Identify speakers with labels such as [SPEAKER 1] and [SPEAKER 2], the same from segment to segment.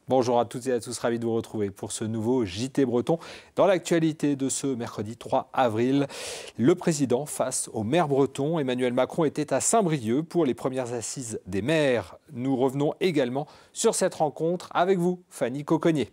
[SPEAKER 1] Bonjour à toutes et à tous, ravi de vous retrouver pour ce nouveau JT Breton. Dans l'actualité de ce mercredi 3 avril, le président face aux maires bretons, Emmanuel Macron était à Saint-Brieuc pour les premières assises des maires. Nous revenons également sur cette rencontre avec vous, Fanny Cocognier.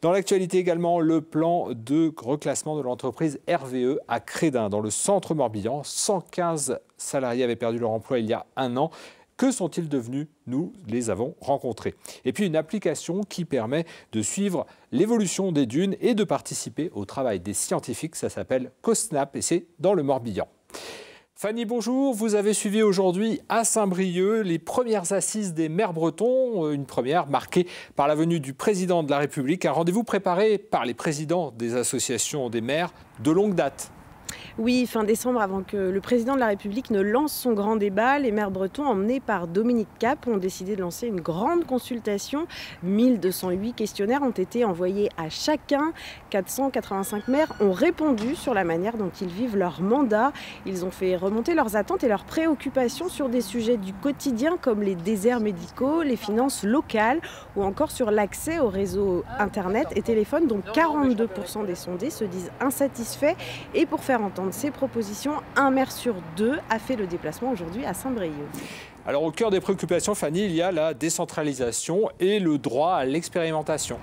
[SPEAKER 1] Dans l'actualité également, le plan de reclassement de l'entreprise RVE à Crédin, dans le centre Morbihan. 115 salariés avaient perdu leur emploi il y a un an. Que sont-ils devenus? Nous les avons rencontrés. Et puis une application qui permet de suivre l'évolution des dunes et de participer au travail des scientifiques. Ça s'appelle CoSnap et c'est dans le Morbihan. Fanny, bonjour. Vous avez suivi aujourd'hui à Saint-Brieuc les premières assises des maires bretons. Une première marquée par la venue du président de la République. Un rendez-vous préparé par les présidents des associations des maires de longue date.
[SPEAKER 2] Oui, fin décembre, avant que le président de la République ne lance son grand débat, les maires bretons, emmenés par Dominique Cap, ont décidé de lancer une grande consultation. 1208 questionnaires ont été envoyés à chacun. 485 maires ont répondu sur la manière dont ils vivent leur mandat. Ils ont fait remonter leurs attentes et leurs préoccupations sur des sujets du quotidien comme les déserts médicaux, les finances locales ou encore sur l'accès aux réseaux Internet et téléphone, dont 42% des sondés se disent insatisfaits. Et pour faire entendre ces propositions, un maire sur deux a fait le déplacement aujourd'hui à Saint-Brieuc.
[SPEAKER 1] Alors au cœur des préoccupations, Fanny, il y a la décentralisation et le droit à l'expérimentation.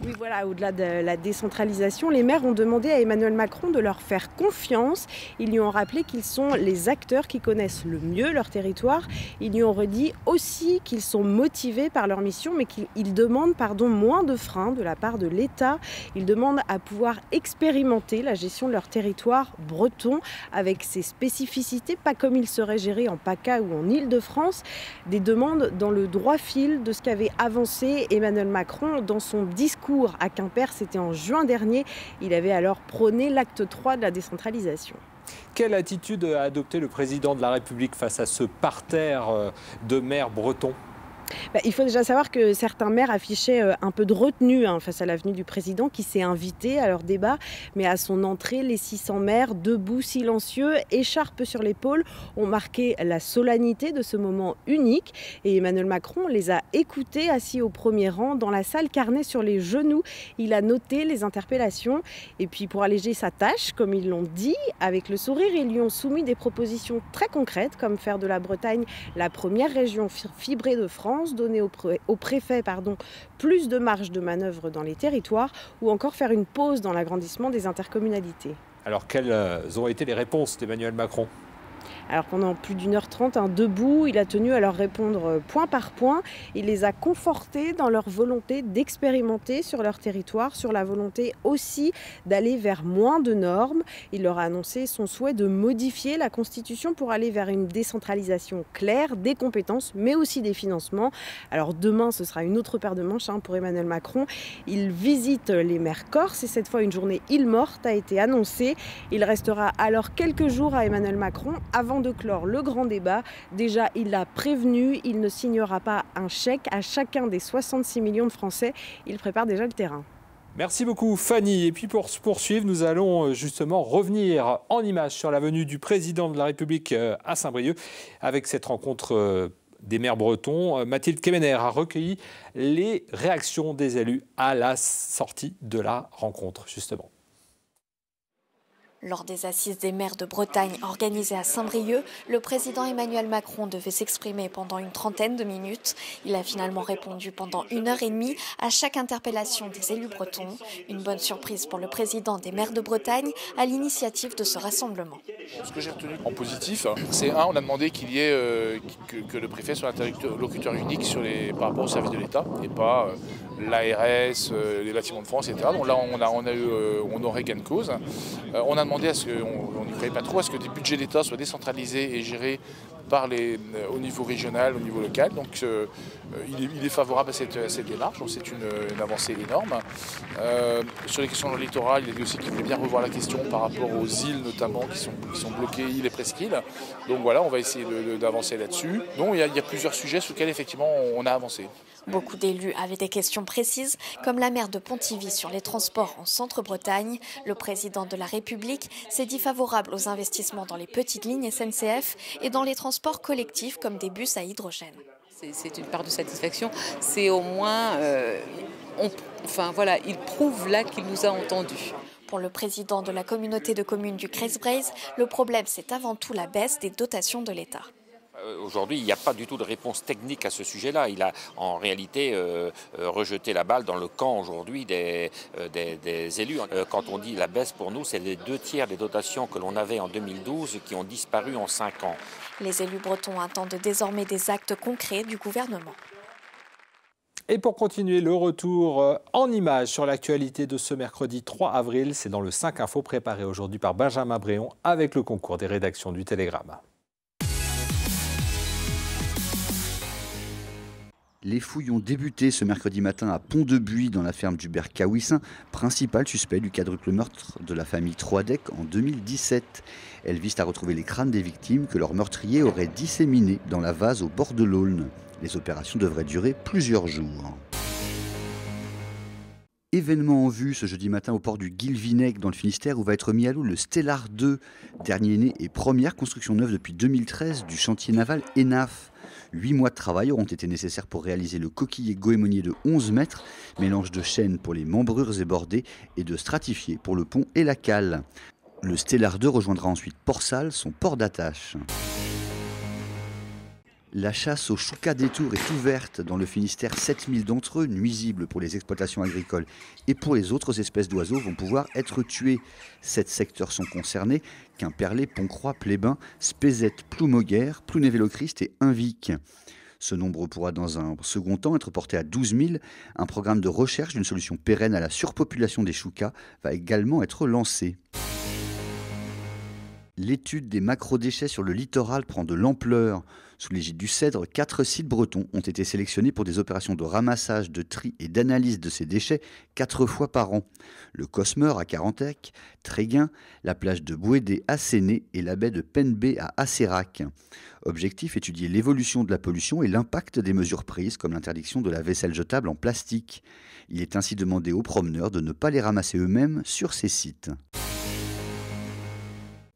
[SPEAKER 2] Oui, voilà, au-delà de la décentralisation, les maires ont demandé à Emmanuel Macron de leur faire confiance. Ils lui ont rappelé qu'ils sont les acteurs qui connaissent le mieux leur territoire. Ils lui ont redit aussi qu'ils sont motivés par leur mission, mais qu'ils demandent moins de freins de la part de l'État. Ils demandent à pouvoir expérimenter la gestion de leur territoire breton avec ses spécificités, pas comme il serait géré en PACA ou en Île-de-France. Des demandes dans le droit fil de ce qu'avait avancé Emmanuel Macron dans son discours à Quimper, c'était en juin dernier. Il avait alors prôné l'acte 3 de la décentralisation.
[SPEAKER 1] Quelle attitude a adopté le président de la République face à ce parterre de maires bretons ?
[SPEAKER 2] Il faut déjà savoir que certains maires affichaient un peu de retenue face à la venue du président qui s'est invité à leur débat. Mais à son entrée, les 600 maires, debout, silencieux, écharpe sur l'épaule, ont marqué la solennité de ce moment unique. Et Emmanuel Macron les a écoutés assis au premier rang dans la salle, carnet sur les genoux. Il a noté les interpellations. Et puis pour alléger sa tâche, comme ils l'ont dit, avec le sourire, ils lui ont soumis des propositions très concrètes, comme faire de la Bretagne la première région fibrée de France, donner au préfet plus de marge de manœuvre dans les territoires ou encore faire une pause dans l'agrandissement des intercommunalités.
[SPEAKER 1] Alors quelles ont été les réponses d'Emmanuel Macron ?
[SPEAKER 2] Alors pendant plus d'1h30, debout, il a tenu à leur répondre point par point. Il les a confortés dans leur volonté d'expérimenter sur leur territoire, sur la volonté aussi d'aller vers moins de normes. Il leur a annoncé son souhait de modifier la Constitution pour aller vers une décentralisation claire des compétences, mais aussi des financements. Alors demain, ce sera une autre paire de manches pour Emmanuel Macron. Il visite les maires corses et cette fois, une journée île morte a été annoncée. Il restera alors quelques jours à Emmanuel Macron avant de clore le grand débat. Déjà, il l'a prévenu, il ne signera pas un chèque à chacun des 66 millions de Français. Il prépare déjà le terrain.
[SPEAKER 1] Merci beaucoup Fanny. Et puis pour se poursuivre, nous allons justement revenir en images sur la venue du président de la République à Saint-Brieuc avec cette rencontre des maires bretons. Mathilde Kemener a recueilli les réactions des élus à la sortie de la rencontre justement.
[SPEAKER 3] Lors des assises des maires de Bretagne organisées à Saint-Brieuc, le président Emmanuel Macron devait s'exprimer pendant une trentaine de minutes. Il a finalement répondu pendant 1h30 à chaque interpellation des élus bretons. Une bonne surprise pour le président des maires de Bretagne à l'initiative de ce rassemblement.
[SPEAKER 4] Ce que j'ai retenu en positif, c'est on a demandé qu'il y ait que le préfet soit interlocuteur unique par rapport au service de l'État et pas l'ARS, les bâtiments de France, etc. Donc là, on aurait gain de cause. On a demandé à ce qu'on n'y croyait pas trop, à ce que des budgets d'État soient décentralisés et gérés au niveau régional, au niveau local. Donc il est favorable à cette démarche, donc c'est une avancée énorme. Sur les questions littorales, il a dit aussi qu'il voulait bien revoir la question par rapport aux îles notamment qui sont bloquées, îles et presqu'îles. Donc voilà, on va essayer d'avancer là-dessus. Donc il y a plusieurs sujets sur lesquels effectivement on a avancé.
[SPEAKER 3] Beaucoup d'élus avaient des questions précises, comme la maire de Pontivy sur les transports en Centre-Bretagne. Le président de la République s'est dit favorable aux investissements dans les petites lignes SNCF et dans les transports collectifs comme des bus à hydrogène.
[SPEAKER 5] C'est une part de satisfaction. C'est au moins, il prouve là qu'il nous a entendus.
[SPEAKER 3] Pour le président de la communauté de communes du Crest-Braise, le problème, c'est avant tout la baisse des dotations de l'État.
[SPEAKER 6] Aujourd'hui, il n'y a pas du tout de réponse technique à ce sujet-là. Il a en réalité rejeté la balle dans le camp aujourd'hui des élus. Quand on dit la baisse pour nous, c'est les 2/3 des dotations que l'on avait en 2012 qui ont disparu en 5 ans.
[SPEAKER 3] Les élus bretons attendent désormais des actes concrets du gouvernement.
[SPEAKER 1] Et pour continuer le retour en images sur l'actualité de ce mercredi 3 avril, c'est dans le 5 Info préparé aujourd'hui par Benjamin Bréon avec le concours des rédactions du Télégramme.
[SPEAKER 7] Les fouilles ont débuté ce mercredi matin à Pont-de-Buis dans la ferme d'Hubert Kawissin, principal suspect du quadruple meurtre de la famille Troadec en 2017. Elles visent à retrouver les crânes des victimes que leur meurtrier aurait disséminés dans la vase au bord de l'Aulne. Les opérations devraient durer plusieurs jours. Événement en vue ce jeudi matin au port du Guilvinec dans le Finistère où va être mis à l'eau le Stellar 2, dernier né et première construction neuve depuis 2013 du chantier naval ENAF. 8 mois de travail auront été nécessaires pour réaliser le coquillet goémonier de 11 mètres, mélange de chêne pour les membrures et bordées et de stratifié pour le pont et la cale. Le Stellar 2 rejoindra ensuite Port-Salle, son port d'attache. La chasse aux choucas des Tours est ouverte dans le Finistère. 7000 d'entre eux, nuisibles pour les exploitations agricoles et pour les autres espèces d'oiseaux, vont pouvoir être tués. 7 secteurs sont concernés: Quimperlé, Pontcroix, Plébin, Spézette, Ploumoguer, Plounévez-le-Christ et Invic. Ce nombre pourra dans un second temps être porté à 12 000. Un programme de recherche d'une solution pérenne à la surpopulation des choucas va également être lancé. L'étude des macrodéchets sur le littoral prend de l'ampleur. Sous l'égide du CEDRE, 4 sites bretons ont été sélectionnés pour des opérations de ramassage, de tri et d'analyse de ces déchets 4 fois par an. Le Cosmeur à Carantec, Tréguin, la plage de Bouédé à Séné et la baie de Penbé à Acérac. Objectif: étudier l'évolution de la pollution et l'impact des mesures prises, comme l'interdiction de la vaisselle jetable en plastique. Il est ainsi demandé aux promeneurs de ne pas les ramasser eux-mêmes sur ces sites.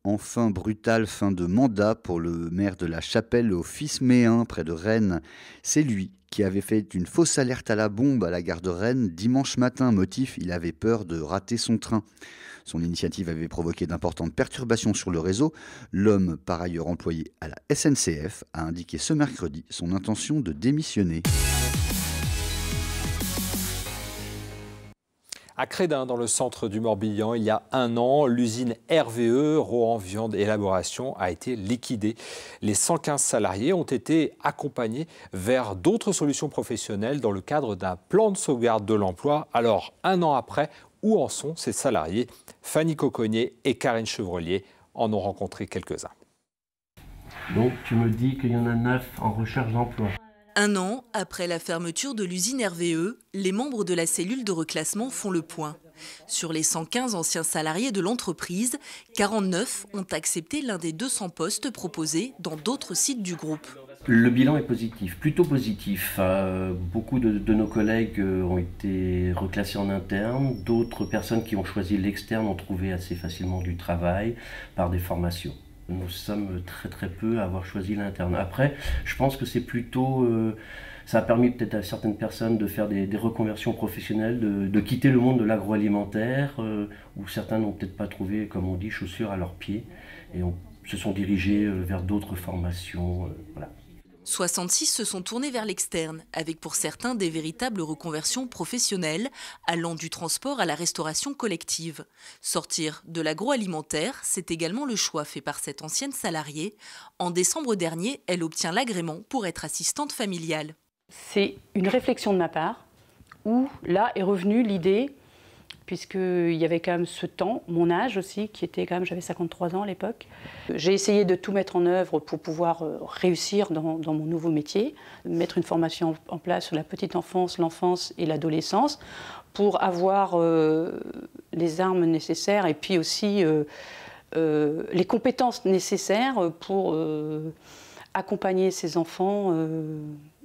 [SPEAKER 7] Enfin, brutale fin de mandat pour le maire de la Chapelle au Fils-Méen, près de Rennes. C'est lui qui avait fait une fausse alerte à la bombe à la gare de Rennes dimanche matin. Motif: il avait peur de rater son train. Son initiative avait provoqué d'importantes perturbations sur le réseau. L'homme, par ailleurs employé à la SNCF, a indiqué ce mercredi son intention de démissionner.
[SPEAKER 1] À Crédin, dans le centre du Morbihan, il y a 1 an, l'usine RVE, Rohan Viande Élaboration, a été liquidée. Les 115 salariés ont été accompagnés vers d'autres solutions professionnelles dans le cadre d'un plan de sauvegarde de l'emploi. Alors, 1 an après, où en sont ces salariés? Fanny Coconnier et Karine Chevrelier en ont rencontré quelques-uns.
[SPEAKER 8] Donc, tu me dis qu'il y en a 9 en recherche d'emploi.
[SPEAKER 9] 1 an après la fermeture de l'usine RVE, les membres de la cellule de reclassement font le point. Sur les 115 anciens salariés de l'entreprise, 49 ont accepté l'un des 200 postes proposés dans d'autres sites du groupe.
[SPEAKER 8] Le bilan est positif, plutôt positif. Beaucoup de nos collègues ont été reclassés en interne. D'autres personnes qui ont choisi l'externe ont trouvé assez facilement du travail par des formations. Nous sommes très peu à avoir choisi l'interne. Après, je pense que c'est plutôt... ça a permis peut-être à certaines personnes de faire des reconversions professionnelles, de quitter le monde de l'agroalimentaire, où certains n'ont peut-être pas trouvé, comme on dit, chaussures à leurs pieds, et se sont dirigés vers d'autres formations. Voilà.
[SPEAKER 9] 66 se sont tournés vers l'externe, avec pour certains des véritables reconversions professionnelles, allant du transport à la restauration collective. Sortir de l'agroalimentaire, c'est également le choix fait par cette ancienne salariée. En décembre dernier, elle obtient l'agrément pour être assistante familiale.
[SPEAKER 10] C'est une réflexion de ma part, où là est revenue l'idée, puisqu'il y avait quand même ce temps, mon âge aussi, qui était quand même, j'avais 53 ans à l'époque. J'ai essayé de tout mettre en œuvre pour pouvoir réussir dans mon nouveau métier, mettre une formation en place sur la petite enfance, l'enfance et l'adolescence, pour avoir les armes nécessaires et puis aussi les compétences nécessaires pour accompagner ces enfants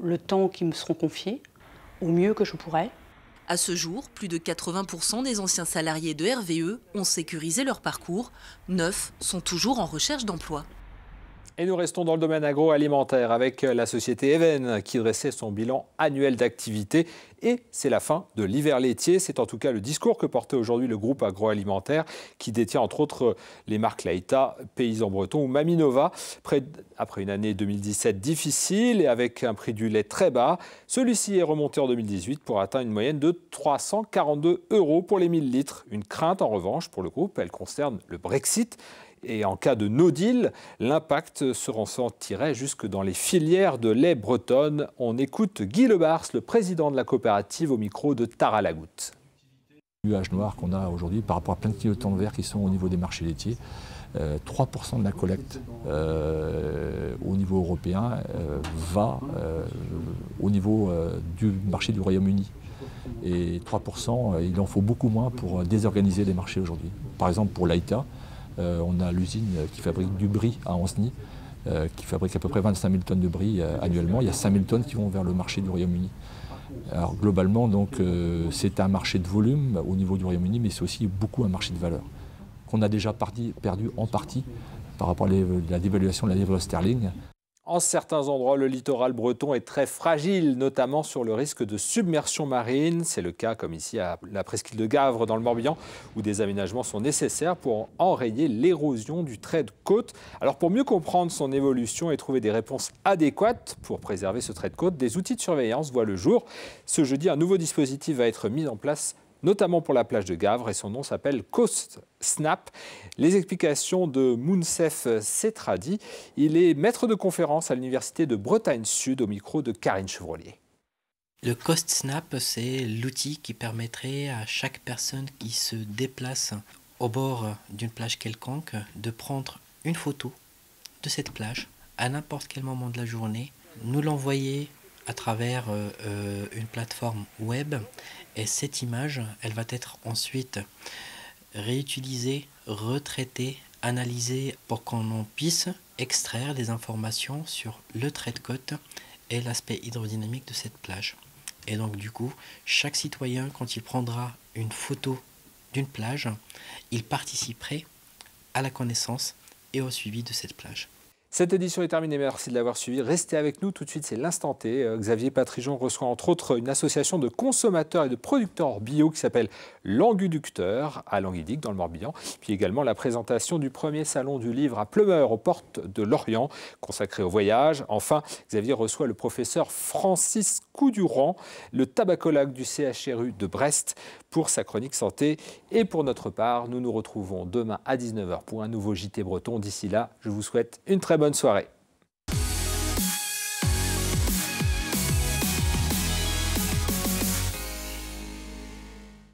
[SPEAKER 10] le temps qui me seront confiés, au mieux que je pourrais.
[SPEAKER 9] À ce jour, plus de 80% des anciens salariés de RVE ont sécurisé leur parcours. 9 sont toujours en recherche d'emploi.
[SPEAKER 1] Et nous restons dans le domaine agroalimentaire avec la société Even qui dressait son bilan annuel d'activité. Et c'est la fin de l'hiver laitier. C'est en tout cas le discours que portait aujourd'hui le groupe agroalimentaire qui détient entre autres les marques Laïta, Paysan Breton ou Maminova. Après une année 2017 difficile et avec un prix du lait très bas, celui-ci est remonté en 2018 pour atteindre une moyenne de 342 € pour les 1000 litres. Une crainte en revanche pour le groupe, elle concerne le Brexit. Et en cas de no deal, l'impact se ressentirait jusque dans les filières de lait bretonnes. On écoute Guy Lebars, le président de la coopérative, au micro de Tara Lagoutte.
[SPEAKER 11] Le nuage noir qu'on a aujourd'hui par rapport à plein de clignotants verts qui sont au niveau des marchés laitiers, 3% de la collecte au niveau européen va au niveau du marché du Royaume-Uni. Et 3%, il en faut beaucoup moins pour désorganiser les marchés aujourd'hui. Par exemple, pour Laïta, on a l'usine qui fabrique du brie à Ancenis, qui fabrique à peu près 25 000 tonnes de brie annuellement. Il y a 5 000 tonnes qui vont vers le marché du Royaume-Uni. Alors globalement, donc, c'est un marché de volume au niveau du Royaume-Uni, mais c'est aussi beaucoup un marché de valeur, qu'on a déjà perdu en partie par rapport à la dévaluation de la livre sterling.
[SPEAKER 1] En certains endroits, le littoral breton est très fragile, notamment sur le risque de submersion marine. C'est le cas, comme ici, à la presqu'île de Gavre, dans le Morbihan, où des aménagements sont nécessaires pour enrayer l'érosion du trait de côte. Alors, pour mieux comprendre son évolution et trouver des réponses adéquates pour préserver ce trait de côte, des outils de surveillance voient le jour. Ce jeudi, un nouveau dispositif va être mis en place, notamment pour la plage de Gavre, et son nom s'appelle Coast Snap. Les explications de Mounsef Setradi. Il est maître de conférence à l'Université de Bretagne Sud, au micro de Karine Chevrolier.
[SPEAKER 12] Le Coast Snap, c'est l'outil qui permettrait à chaque personne qui se déplace au bord d'une plage quelconque de prendre une photo de cette plage à n'importe quel moment de la journée, nous l'envoyer à travers une plateforme web, et cette image, elle va être ensuite réutilisée, retraitée, analysée pour qu'on puisse extraire des informations sur le trait de côte et l'aspect hydrodynamique de cette plage. Et donc du coup, chaque citoyen, quand il prendra une photo d'une plage, il participerait à la connaissance et au suivi de cette plage.
[SPEAKER 1] Cette édition est terminée, merci de l'avoir suivi. Restez avec nous, tout de suite c'est l'Instant T. Xavier Patrijon reçoit entre autres une association de consommateurs et de producteurs bio qui s'appelle Languducteur à Languidic dans le Morbihan. Puis également la présentation du premier salon du livre à Pleumeur aux portes de Lorient consacré au voyage. Enfin, Xavier reçoit le professeur Francis Coudurand, le tabacologue du CHRU de Brest pour sa chronique santé. Et pour notre part, nous nous retrouvons demain à 19h pour un nouveau JT Breton. D'ici là, je vous souhaite une très bonne soirée.